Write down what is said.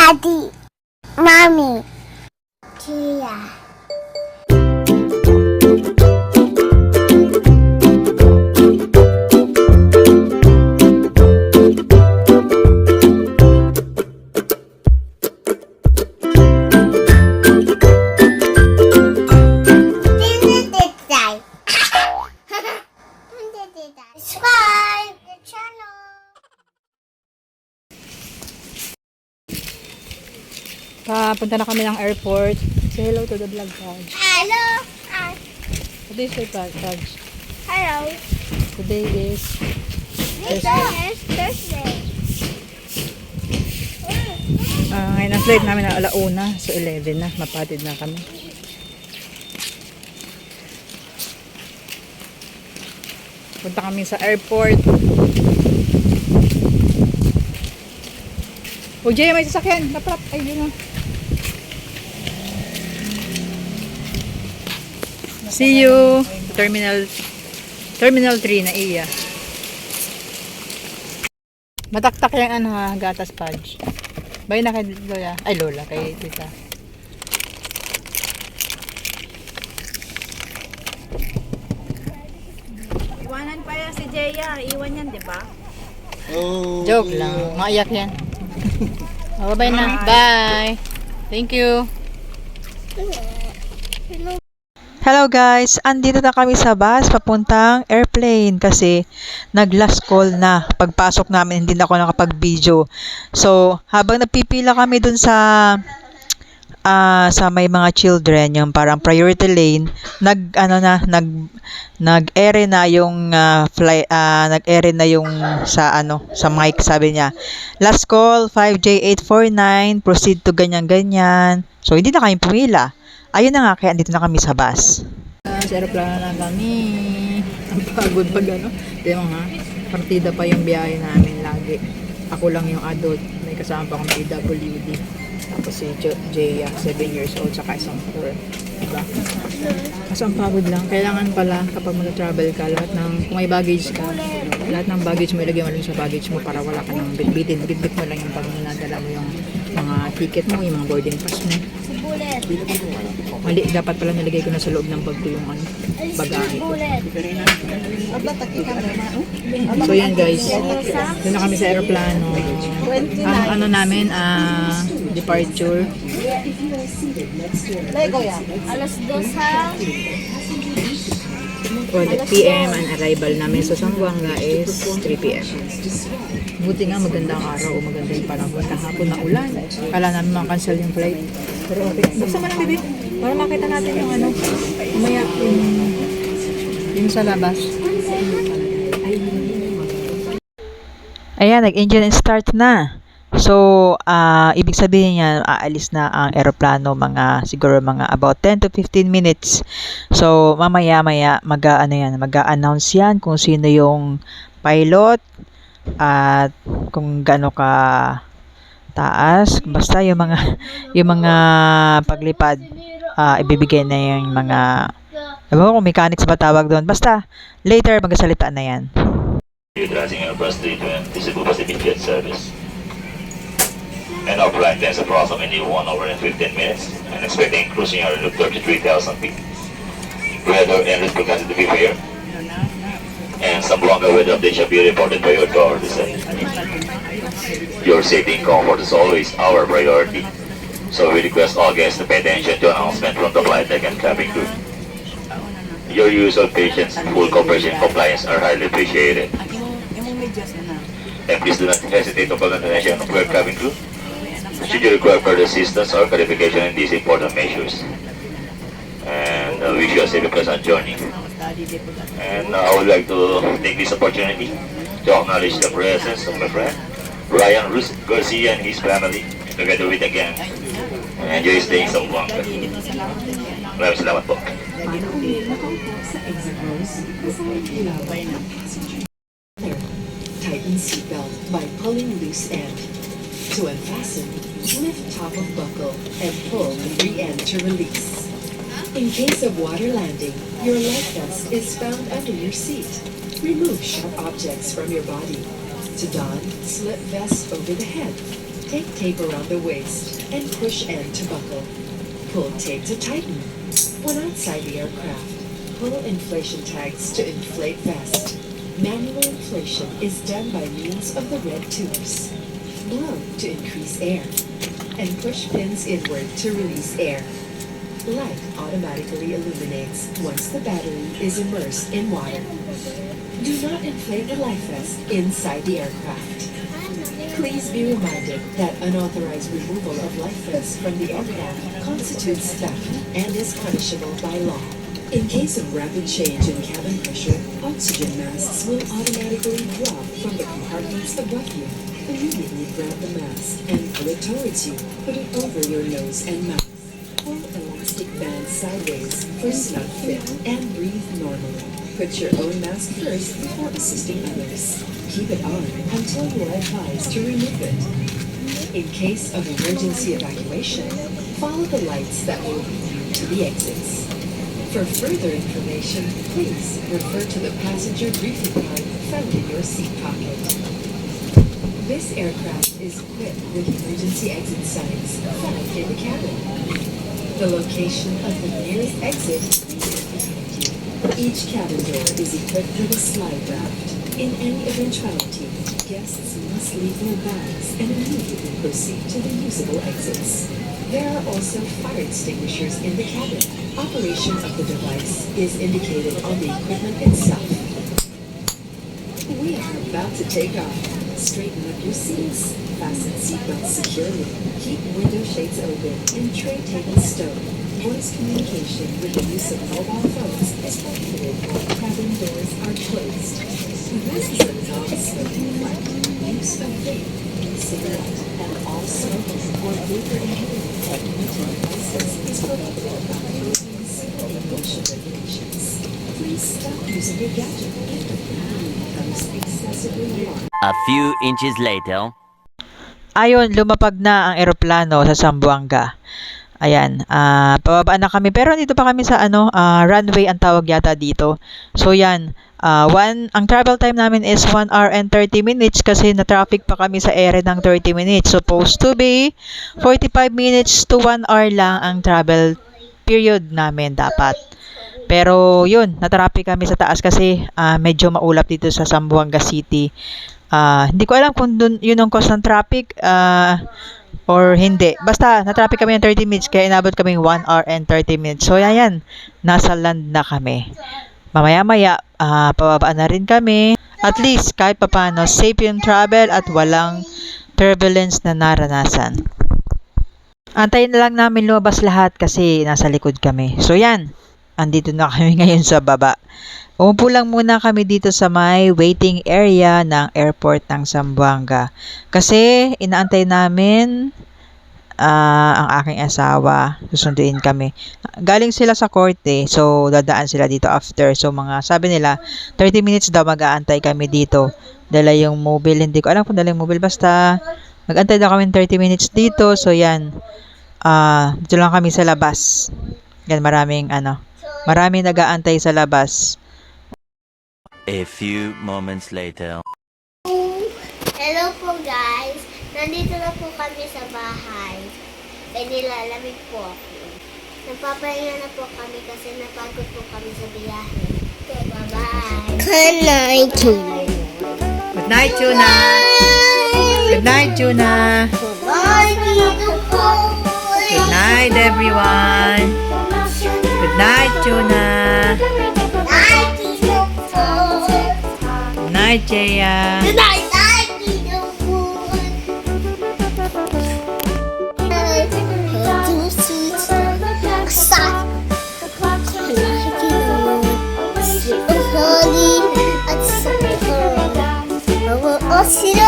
Daddy, Mommy, Tia. Subscribe the channel. Punta na kami ng airport. Say hello to the vlog, Taj. Hello. Today is Taj. Hello. Today is This is Thursday. ngayon ang flight namin na alauna. So 11 na. Mapatid na kami. Punta kami sa airport. O Jay, may sasakyan. Naprap. Ay, yun na. See you. Terminal 3 na iya. Mataktak yung ano ha, gatas fudge. Bay na kay Lola. Ay, Lola, kay Tita. Iwanan pa yan si Jeya. Iwan yan, di ba? Joke lang. Maiyak yan. Bye na. Bye. Thank you. Hello guys, andito na kami sa bus papuntang airplane kasi nag-last call na. Pagpasok namin hindi na ako nakapag-video. So, habang napipila kami dun sa may mga children, yung parang priority lane, nag-ere na yung nag-ere na yung sa mic, sabi niya. Last call 5J849, proceed to ganyan-ganyan. So, hindi na kami pumila. Ayun na nga, kaya andito na kami sa bus. Sa aeroplano na kami. Ang pagod pag Kaya nga, partida pa yung biyahe namin lagi. Ako lang yung adult. May kasama pa akong PWD. Tapos si Jeya, 7 years old, saka isang 4. Diba? Kasi ang pagod lang. Kailangan pala kapag mag-travel ka, kung may baggage ka, lahat ng baggage mo ilagay mo lang sa baggage mo para wala ka nang bitbitin. Bitbit mo lang yung pag nadala mo yung mga ticket mo, yung mga boarding pass mo. Mali, dapat pala nilagay ko na sa loob ng bag ko yung bagahe ko. So yan guys, doon na kami sa aeroplano. Ang namin, departure. Alas 2 ha? 12 p.m. ang arrival namin sa Zamboanga is 3 p.m. Buti nga magandang araw o maganda yung panahon. Kahapon na ulan. Kala namin makancel yung flight. Pero okay. Buksan mo lang, bibig. Para makita natin yung umaya yung sa labas. Ayan, nag-engine start na. So, ibig sabihin niya, aalis na ang eroplano siguro mga about 10 to 15 minutes. So, mamaya-maya mag-a-announce yan kung sino yung pilot at kung gaano ka taas. Basta yung mga paglipad, ibibigay na yung mga, alam mo kung mechanics ba tawag doon. Basta, later magsasalita na yan. Utilizing Airbus 320 Cebu Pacific Jet Service. And our flight times approximately 1 hour and 15 minutes, and expecting cruising area of 33,000 feet. Weather and risk forecast to be fair, and some longer weather updates shall be reported by your tower descent. Your safety and comfort is always our priority, so we request all guests to pay attention to announcement from the flight deck and cabin crew. Your use of patience and full cooperation and compliance are highly appreciated. And please do not hesitate to call the attention of your cabin crew should you require further assistance or clarification in these important measures. And wish you a safe and pleasant journey. And I would like to take this opportunity to acknowledge the presence of my friend Ryan Garcia and his family, together with the gang. And enjoy staying sa Zamboanga. Maraming salamat po. Tighten seatbelt by pulling loose end. To unfasten, lift top of buckle and pull the free end to release. In case of water landing, your life vest is found under your seat. Remove sharp objects from your body. To don, slip vest over the head. Take tape around the waist and push end to buckle. Pull tape to tighten. When outside the aircraft, pull inflation tags to inflate vest. Manual inflation is done by means of the red tubes. Blow to increase air, and push pins inward to release air. Light automatically illuminates once the battery is immersed in water. Do not inflate the life vest inside the aircraft. Please be reminded that unauthorized removal of life vests from the aircraft constitutes theft and is punishable by law. In case of rapid change in cabin pressure, oxygen masks will automatically drop from the compartments above you. Immediately grab the mask and pull it towards you. Put it over your nose and mouth. Pull elastic band sideways for snug fit and breathe normally. Put your own mask first before assisting others. Keep it on until you are advised to remove it. In case of emergency evacuation, follow the lights that will lead you to the exits. For further information, please refer to the passenger briefing card found in your seat pocket. This aircraft is equipped with emergency exit signs found in the cabin. The location of the nearest exit is behind you. Each cabin door is equipped with a slide raft. In any eventuality, guests must leave their bags and immediately proceed to the usable exits. There are also fire extinguishers in the cabin. Operation of the device is indicated on the equipment itself. We are about to take off. Straighten up your seats. Fasten seatbelts securely. Keep window shades open and tray tables stowed. Voice communication with the use of mobile phones is prohibited while cabin doors are closed. This is a non-smoking flight. Use of vape, cigarette, and all smoking or vapor-inhaling technology devices is prohibited by Philippine civil aviation regulations. Please stop using your gadget if the battery becomes excessively warm. A few inches later. Ayun, lumapag na ang eroplano sa Zamboanga. Ayan, pababa na kami. Pero dito pa kami sa runway ang tawag yata dito. So yan, ang travel time namin is 1 hour and 30 minutes kasi na-traffic pa kami sa ere ng 30 minutes. Supposed to be 45 minutes to 1 hour lang ang travel period namin dapat. Pero yun, na-traffic kami sa taas kasi medyo maulap dito sa Zamboanga City. Hindi ko alam kung yun ang cause ng traffic or hindi. Basta, na-traffic kami ng 30 minutes kaya inabot kami 1 hour and 30 minutes. So, yan. Nasa land na kami. Mamaya-maya, pababaan na rin kami. At least, kahit papano, safe yung travel at walang turbulence na naranasan. Antayin na lang namin lumabas lahat kasi nasa likod kami. So, yan. Andito na kami ngayon sa baba. Umupo lang muna kami dito sa may waiting area ng airport ng Zamboanga. Kasi inaantay namin ang aking asawa. Susunduin kami. Galing sila sa korte. So, dadaan sila dito after. So, sabi nila, 30 minutes daw mag-aantay kami dito. Dala yung mobile. Hindi ko alam kung dala yung mobile. Basta, mag-antay daw kami 30 minutes dito. So, yan. Dito lang kami sa labas. Yan, maraming nag-aantay sa labas. A few moments later. Hello po guys. Nandito na po kami sa bahay. Kaya nilalamig po ako. Nagpapahinga na po kami kasi napagod po kami sa biyahe. So, bye-bye. Good night, Tuna. Good night, Tuna. Good night, Tuna. Bye, Tito po. Good night, everyone. Good night, Tuna. Bye, Tito po. Good night, Jaya. Good night, Tito po. At sa